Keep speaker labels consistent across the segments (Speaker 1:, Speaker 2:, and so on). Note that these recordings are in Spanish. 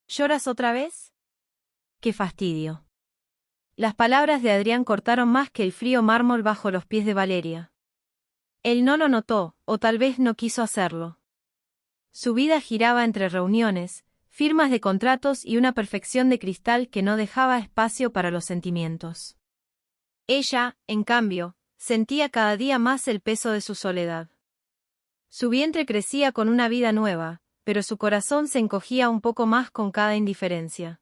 Speaker 1: ¿Lloras otra vez? ¡Qué fastidio! Las palabras de Adrián cortaron más que el frío mármol bajo los pies de Valeria. Él no lo notó, o tal vez no quiso hacerlo. Su vida giraba entre reuniones, firmas de contratos y una perfección de cristal que no dejaba espacio para los sentimientos. Ella, en cambio, sentía cada día más el peso de su soledad. Su vientre crecía con una vida nueva, pero su corazón se encogía un poco más con cada indiferencia.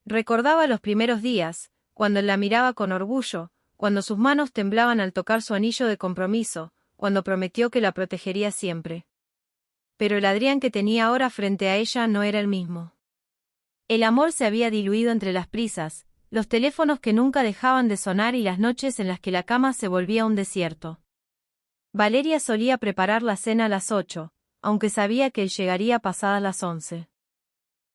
Speaker 1: Recordaba los primeros días, cuando él la miraba con orgullo, cuando sus manos temblaban al tocar su anillo de compromiso, cuando prometió que la protegería siempre. Pero el Adrián que tenía ahora frente a ella no era el mismo. El amor se había diluido entre las prisas, los teléfonos que nunca dejaban de sonar y las noches en las que la cama se volvía un desierto. Valeria solía preparar la cena a las 8, aunque sabía que él llegaría pasadas las 11.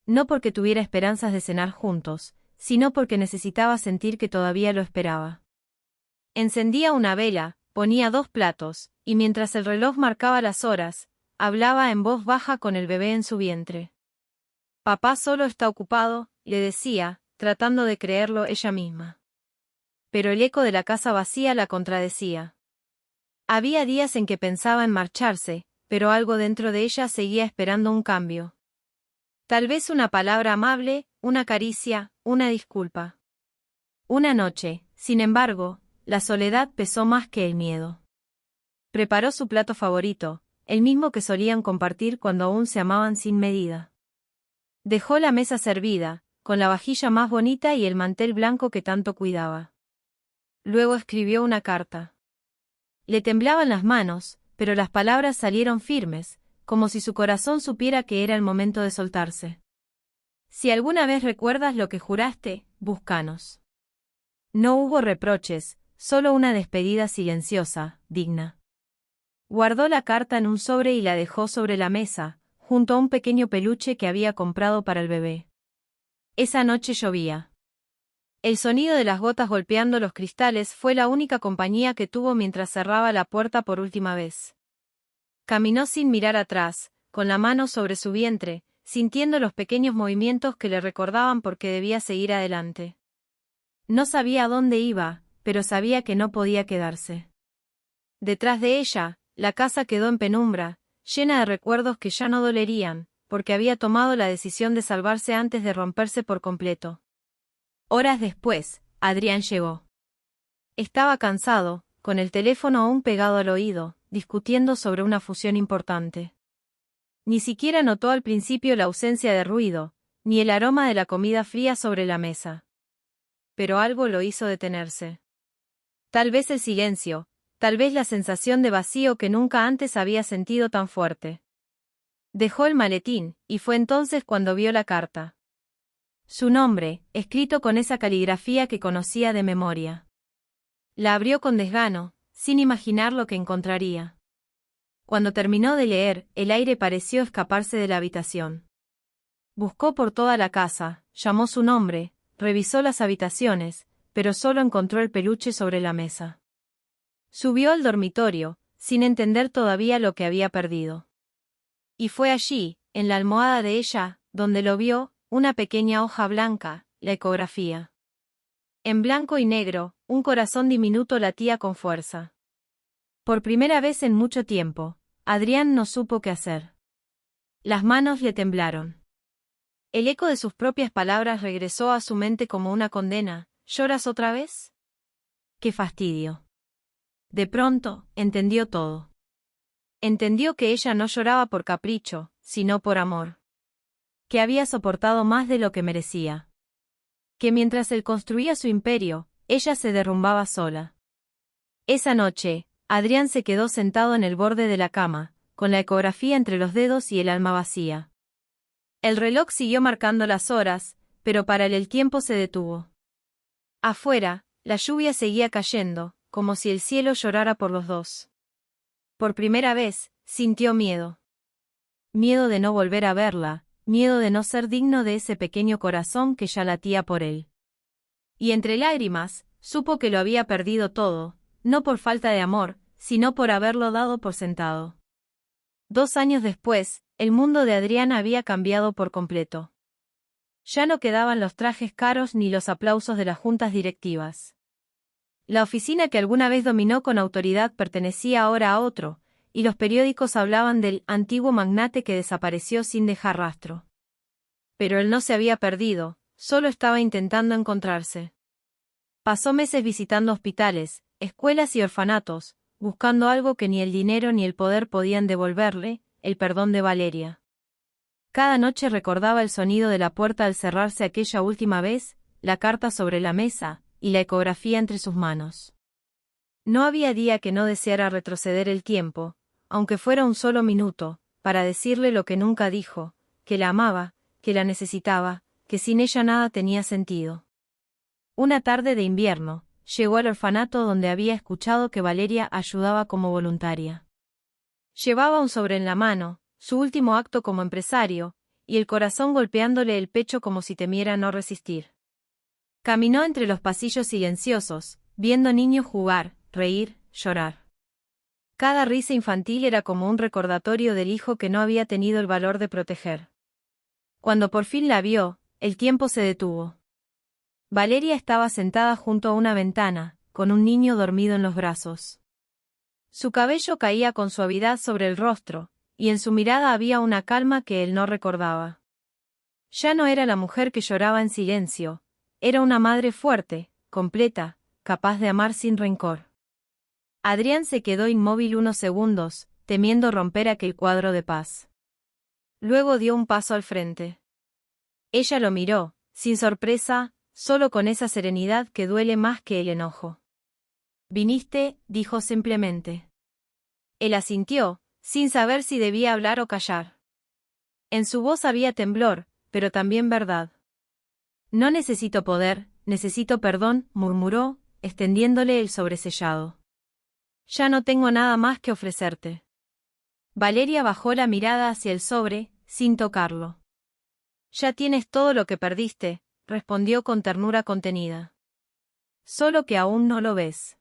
Speaker 1: No porque tuviera esperanzas de cenar juntos, sino porque necesitaba sentir que todavía lo esperaba. Encendía una vela, ponía 2 platos, y mientras el reloj marcaba las horas, hablaba en voz baja con el bebé en su vientre. «Papá solo está ocupado», le decía, tratando de creerlo ella misma. Pero el eco de la casa vacía la contradecía. Había días en que pensaba en marcharse, pero algo dentro de ella seguía esperando un cambio. Tal vez una palabra amable, una caricia, una disculpa. Una noche, sin embargo, la soledad pesó más que el miedo. Preparó su plato favorito, el mismo que solían compartir cuando aún se amaban sin medida. Dejó la mesa servida, con la vajilla más bonita y el mantel blanco que tanto cuidaba. Luego escribió una carta. Le temblaban las manos, pero las palabras salieron firmes, como si su corazón supiera que era el momento de soltarse. Si alguna vez recuerdas lo que juraste, búscanos. No hubo reproches, solo una despedida silenciosa, digna. Guardó la carta en un sobre y la dejó sobre la mesa, junto a un pequeño peluche que había comprado para el bebé. Esa noche llovía. El sonido de las gotas golpeando los cristales fue la única compañía que tuvo mientras cerraba la puerta por última vez. Caminó sin mirar atrás, con la mano sobre su vientre, sintiendo los pequeños movimientos que le recordaban por qué debía seguir adelante. No sabía a dónde iba, pero sabía que no podía quedarse. Detrás de ella, la casa quedó en penumbra, llena de recuerdos que ya no dolerían, porque había tomado la decisión de salvarse antes de romperse por completo. Horas después, Adrián llegó. Estaba cansado, con el teléfono aún pegado al oído, discutiendo sobre una fusión importante. Ni siquiera notó al principio la ausencia de ruido, ni el aroma de la comida fría sobre la mesa. Pero algo lo hizo detenerse. Tal vez el silencio, tal vez la sensación de vacío que nunca antes había sentido tan fuerte. Dejó el maletín, y fue entonces cuando vio la carta. Su nombre, escrito con esa caligrafía que conocía de memoria. La abrió con desgano, sin imaginar lo que encontraría. Cuando terminó de leer, el aire pareció escaparse de la habitación. Buscó por toda la casa, llamó su nombre, revisó las habitaciones, pero solo encontró el peluche sobre la mesa. Subió al dormitorio, sin entender todavía lo que había perdido. Y fue allí, en la almohada de ella, donde lo vio, una pequeña hoja blanca, la ecografía. En blanco y negro, un corazón diminuto latía con fuerza. Por primera vez en mucho tiempo, Adrián no supo qué hacer. Las manos le temblaron. El eco de sus propias palabras regresó a su mente como una condena. ¿Lloras otra vez? ¡Qué fastidio! De pronto, entendió todo. Entendió que ella no lloraba por capricho, sino por amor. Que había soportado más de lo que merecía. Que mientras él construía su imperio, ella se derrumbaba sola. Esa noche, Adrián se quedó sentado en el borde de la cama, con la ecografía entre los dedos y el alma vacía. El reloj siguió marcando las horas, pero para él el tiempo se detuvo. Afuera, la lluvia seguía cayendo, como si el cielo llorara por los dos. Por primera vez, sintió miedo. Miedo de no volver a verla, miedo de no ser digno de ese pequeño corazón que ya latía por él. Y entre lágrimas, supo que lo había perdido todo, no por falta de amor, sino por haberlo dado por sentado. 2 años después, el mundo de Adrián había cambiado por completo. Ya no quedaban los trajes caros ni los aplausos de las juntas directivas. La oficina que alguna vez dominó con autoridad pertenecía ahora a otro, y los periódicos hablaban del antiguo magnate que desapareció sin dejar rastro. Pero él no se había perdido, solo estaba intentando encontrarse. Pasó meses visitando hospitales, escuelas y orfanatos, buscando algo que ni el dinero ni el poder podían devolverle, el perdón de Valeria. Cada noche recordaba el sonido de la puerta al cerrarse aquella última vez, la carta sobre la mesa, y la ecografía entre sus manos. No había día que no deseara retroceder el tiempo, aunque fuera un solo minuto, para decirle lo que nunca dijo, que la amaba, que la necesitaba, que sin ella nada tenía sentido. Una tarde de invierno, llegó al orfanato donde había escuchado que Valeria ayudaba como voluntaria. Llevaba un sobre en la mano, su último acto como empresario, y el corazón golpeándole el pecho como si temiera no resistir. Caminó entre los pasillos silenciosos, viendo niños jugar, reír, llorar. Cada risa infantil era como un recordatorio del hijo que no había tenido el valor de proteger. Cuando por fin la vio, el tiempo se detuvo. Valeria estaba sentada junto a una ventana, con un niño dormido en los brazos. Su cabello caía con suavidad sobre el rostro, y en su mirada había una calma que él no recordaba. Ya no era la mujer que lloraba en silencio, era una madre fuerte, completa, capaz de amar sin rencor. Adrián se quedó inmóvil unos segundos, temiendo romper aquel cuadro de paz. Luego dio un paso al frente. Ella lo miró, sin sorpresa, solo con esa serenidad que duele más que el enojo. «¿Viniste?», dijo simplemente. Él asintió, sin saber si debía hablar o callar. En su voz había temblor, pero también verdad. «No necesito poder, necesito perdón», murmuró, extendiéndole el sobresellado. «Ya no tengo nada más que ofrecerte». Valeria bajó la mirada hacia el sobre, sin tocarlo. «Ya tienes todo lo que perdiste», respondió con ternura contenida. «Solo que aún no lo ves».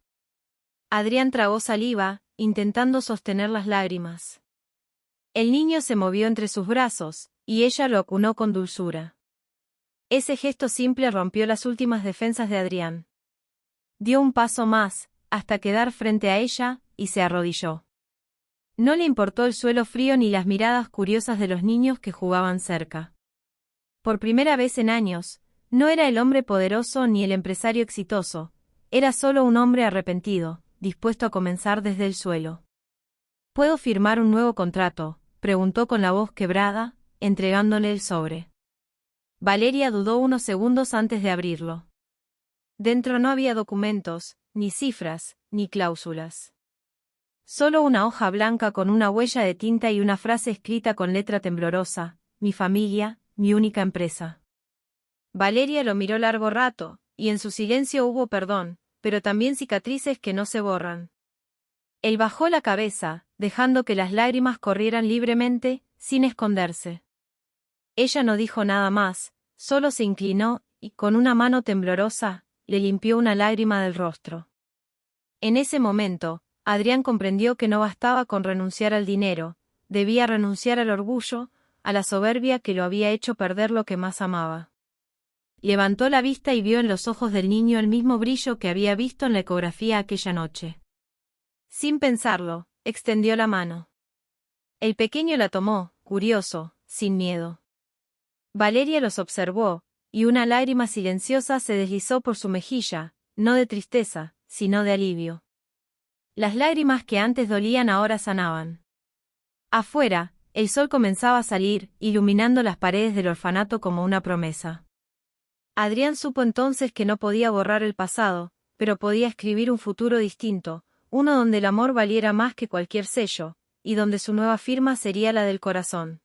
Speaker 1: Adrián tragó saliva, intentando sostener las lágrimas. El niño se movió entre sus brazos, y ella lo acunó con dulzura. Ese gesto simple rompió las últimas defensas de Adrián. Dio un paso más, hasta quedar frente a ella, y se arrodilló. No le importó el suelo frío ni las miradas curiosas de los niños que jugaban cerca. Por primera vez en años, no era el hombre poderoso ni el empresario exitoso, era solo un hombre arrepentido, dispuesto a comenzar desde el suelo. «¿Puedo firmar un nuevo contrato?», preguntó con la voz quebrada, entregándole el sobre. Valeria dudó unos segundos antes de abrirlo. Dentro no había documentos, ni cifras, ni cláusulas. Solo una hoja blanca con una huella de tinta y una frase escrita con letra temblorosa: «Mi familia, mi única empresa». Valeria lo miró largo rato, y en su silencio hubo perdón, pero también cicatrices que no se borran. Él bajó la cabeza, dejando que las lágrimas corrieran libremente, sin esconderse. Ella no dijo nada más, solo se inclinó, y con una mano temblorosa, le limpió una lágrima del rostro. En ese momento, Adrián comprendió que no bastaba con renunciar al dinero, debía renunciar al orgullo, a la soberbia que lo había hecho perder lo que más amaba. Levantó la vista y vio en los ojos del niño el mismo brillo que había visto en la ecografía aquella noche. Sin pensarlo, extendió la mano. El pequeño la tomó, curioso, sin miedo. Valeria los observó, y una lágrima silenciosa se deslizó por su mejilla, no de tristeza, sino de alivio. Las lágrimas que antes dolían ahora sanaban. Afuera, el sol comenzaba a salir, iluminando las paredes del orfanato como una promesa. Adrián supo entonces que no podía borrar el pasado, pero podía escribir un futuro distinto, uno donde el amor valiera más que cualquier sello, y donde su nueva firma sería la del corazón.